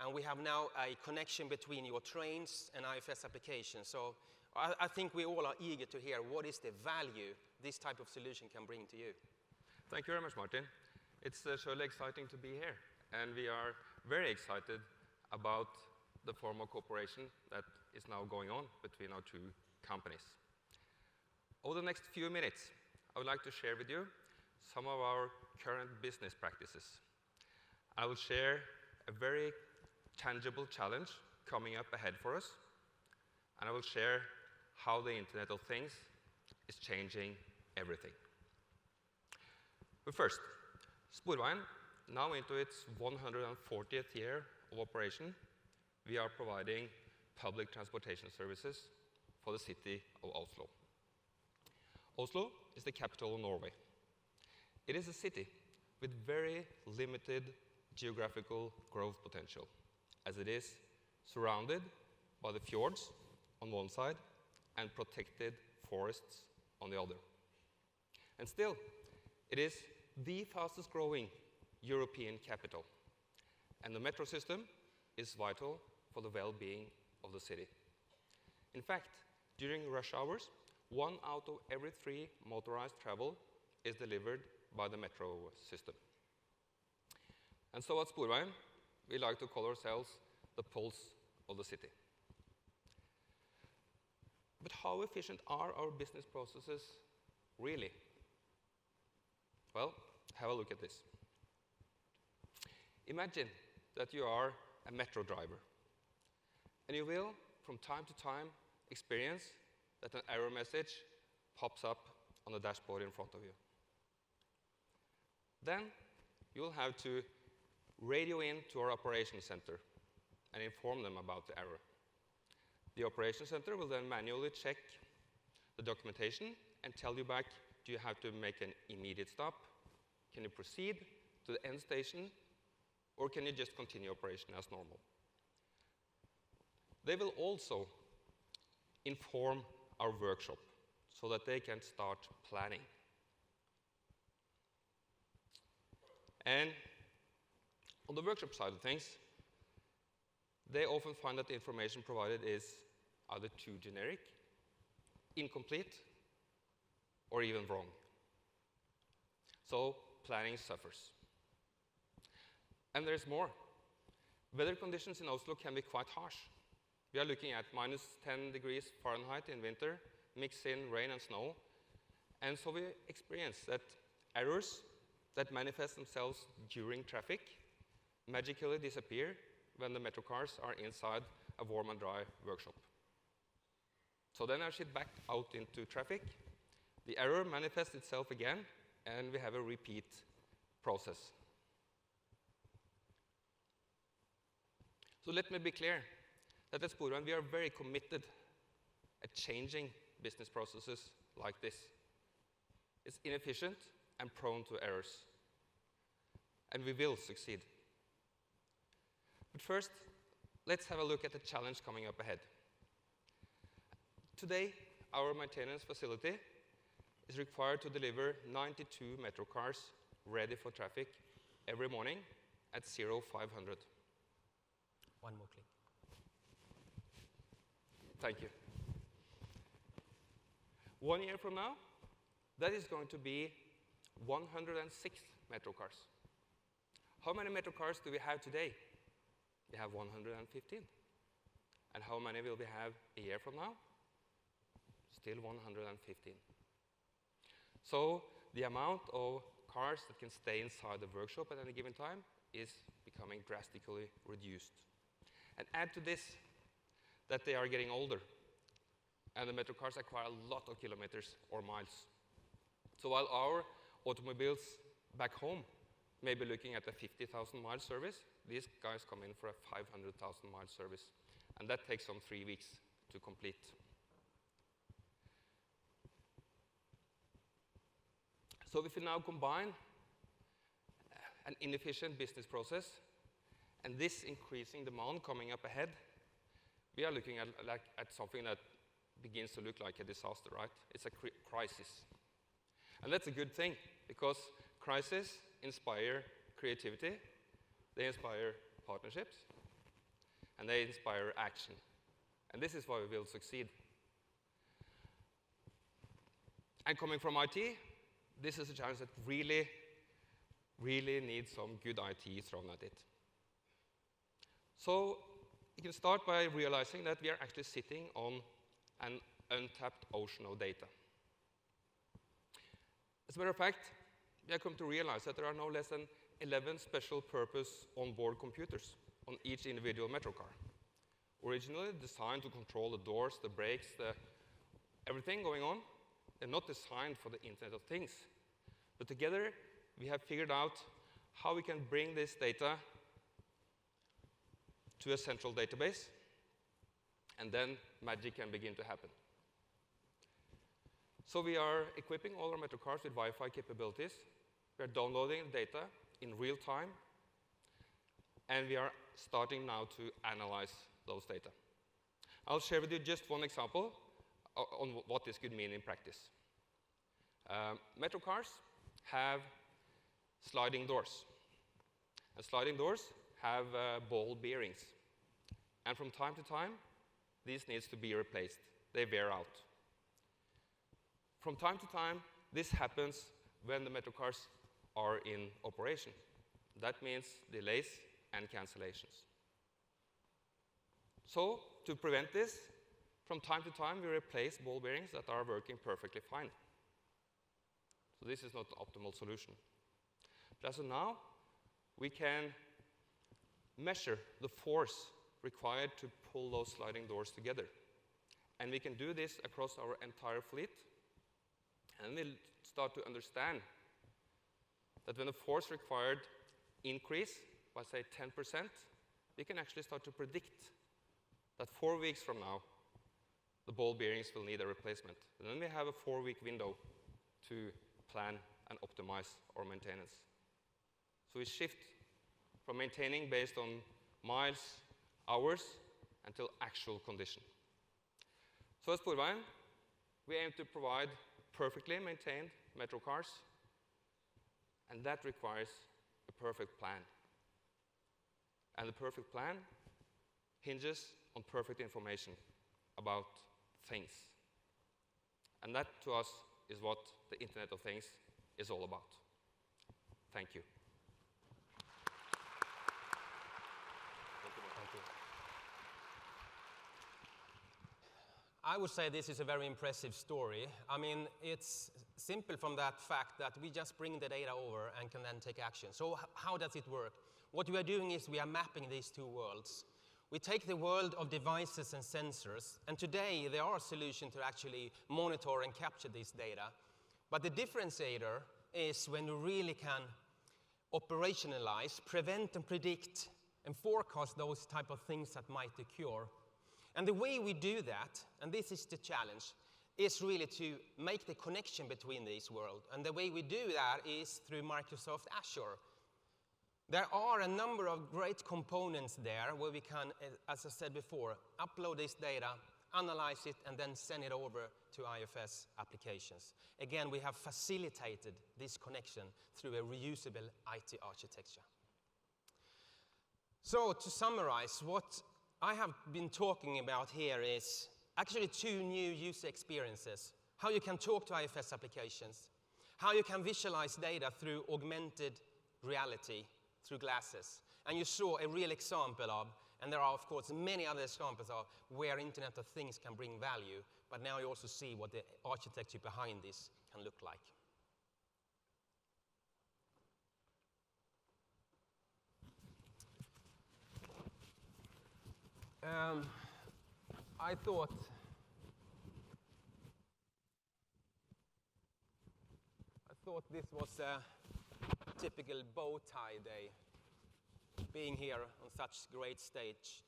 And we have now a connection between your trains and IFS applications. So I think we all are eager to hear what is the value this type of solution can bring to you. Thank you very much, Martin. It's surely exciting to be here. And we are very excited about the form of cooperation that is now going on between our two companies. Over the next few minutes, I would like to share with you some of our current business practices. I will share a very tangible challenge coming up ahead for us, and I will share how the Internet of Things is changing everything. But first, Sporveien, now into its 140th year of operation, we are providing public transportation services for the city of Oslo. Oslo is the capital of Norway. It is a city with very limited geographical growth potential, as it is surrounded by the fjords on one side and protected forests on the other. And still, it is the fastest growing European capital, and the metro system is vital for the well-being of the city. In fact, during rush hours, 1 out of every 3 motorized travel is delivered by the metro system. And so at Sporveien, we like to call ourselves the pulse of the city. But how efficient are our business processes really? Well, have a look at this. Imagine that you are a metro driver, and you will, from time to time, experience that an error message pops up on the dashboard in front of you. Then you will have to radio in to our operations center and inform them about the error. The operations center will then manually check the documentation and tell you back, do you have to make an immediate stop? Can you proceed to the end station? Or can you just continue operation as normal? They will also inform our workshop so that they can start planning. And on the workshop side of things, they often find that the information provided is either too generic, incomplete, or even wrong. So planning suffers. And there's more. Weather conditions in Oslo can be quite harsh. We are looking at minus 10 degrees Fahrenheit in winter, mix in rain and snow. And so we experience that errors that manifest themselves during traffic magically disappear when the metro cars are inside a warm and dry workshop. So then as it back out into traffic, the error manifests itself again, and we have a repeat process. So let me be clear that at Sporveien we are very committed at changing business processes like this. It's inefficient and prone to errors, and we will succeed. But first, let's have a look at the challenge coming up ahead. Today, our maintenance facility is required to deliver 92 metro cars ready for traffic every morning at 0500. One more click. Thank you. 1 year from now, that is going to be 106 metro cars. How many metro cars do we have today? We have 115. And how many will we have a year from now? Still 115. So the amount of cars that can stay inside the workshop at any given time is becoming drastically reduced. And add to this that they are getting older, and the metro cars acquire a lot of kilometers or miles. So while our automobiles back home may be looking at a 50,000 mile service, these guys come in for a 500,000 mile service, and that takes some 3 weeks to complete. So if we now combine an inefficient business process and this increasing demand coming up ahead, we are looking at something that begins to look like a disaster, right? It's a crisis. And that's a good thing, because crises inspire creativity, they inspire partnerships, and they inspire action. And this is why we will succeed. And coming from IT, this is a challenge that really needs some good IT thrown at it. So you can start by realizing that we are actually sitting on an untapped ocean of data. As a matter of fact, we have come to realize that there are no less than 11 special purpose onboard computers on each individual metro car. Originally designed to control the doors, the brakes, everything going on. They're not designed for the Internet of Things. But together, we have figured out how we can bring this data to a central database, and then magic can begin to happen. So we are equipping all our metro cars with Wi-Fi capabilities. We are downloading the data in real time, and we are starting now to analyze those data. I'll share with you just one example on what this could mean in practice. Metro cars have sliding doors. And sliding doors have ball bearings. And from time to time, these needs to be replaced. They wear out. From time to time, this happens when the metro cars are in operation. That means delays and cancellations. So, to prevent this, from time to time, we replace ball bearings that are working perfectly fine. So this is not the optimal solution. But as of now, we can measure the force required to pull those sliding doors together. And we can do this across our entire fleet. And we'll start to understand that when the force required increase by, say, 10%, we can actually start to predict that 4 weeks from now, the ball bearings will need a replacement. And then we have a 4-week window to plan and optimize our maintenance. So we shift from maintaining based on miles, hours, until actual condition. So at Sporveien, we aim to provide perfectly maintained metro cars, and that requires a perfect plan. And the perfect plan hinges on perfect information about things. And that, to us, is what the Internet of Things is all about. Thank you. I would say this is a very impressive story. I mean, it's simple from that fact that we just bring the data over and can then take action. So how does it work? What we are doing is we are mapping these two worlds. We take the world of devices and sensors, and today there are solutions to actually monitor and capture this data. But the differentiator is when you really can operationalize, prevent and predict and forecast those type of things that might occur. And the way we do that, and this is the challenge, is really to make the connection between these worlds. And the way we do that is through Microsoft Azure. There are a number of great components there where we can, as I said before, upload this data, analyze it, and then send it over to IFS applications. Again, we have facilitated this connection through a reusable IT architecture. So to summarize, what I have been talking about here is actually two new user experiences. How you can talk to IFS applications, how you can visualize data through augmented reality, through glasses. And you saw a real example of, and there are of course many other examples of where Internet of Things can bring value, but now you also see what the architecture behind this can look like. I thought this was a typical bow tie day, being here on such great stage,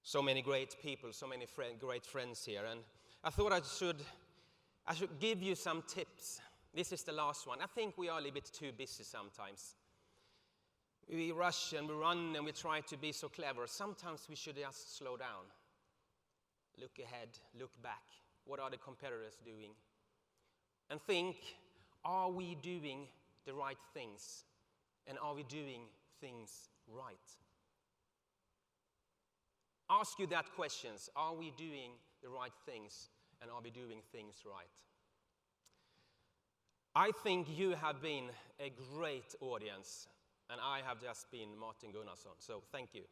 so many great people, so many great friends here, and I thought I should give you some tips. This is the last one. I think we are a little bit too busy sometimes. We rush and we run and we try to be so clever. Sometimes we should just slow down. Look ahead, look back. What are the competitors doing? And think, are we doing the right things? And are we doing things right? ask you that questions. Are we doing the right things, and are we doing things right? I think you have been a great audience, and I have just been Martin Gunnarsson, so thank you.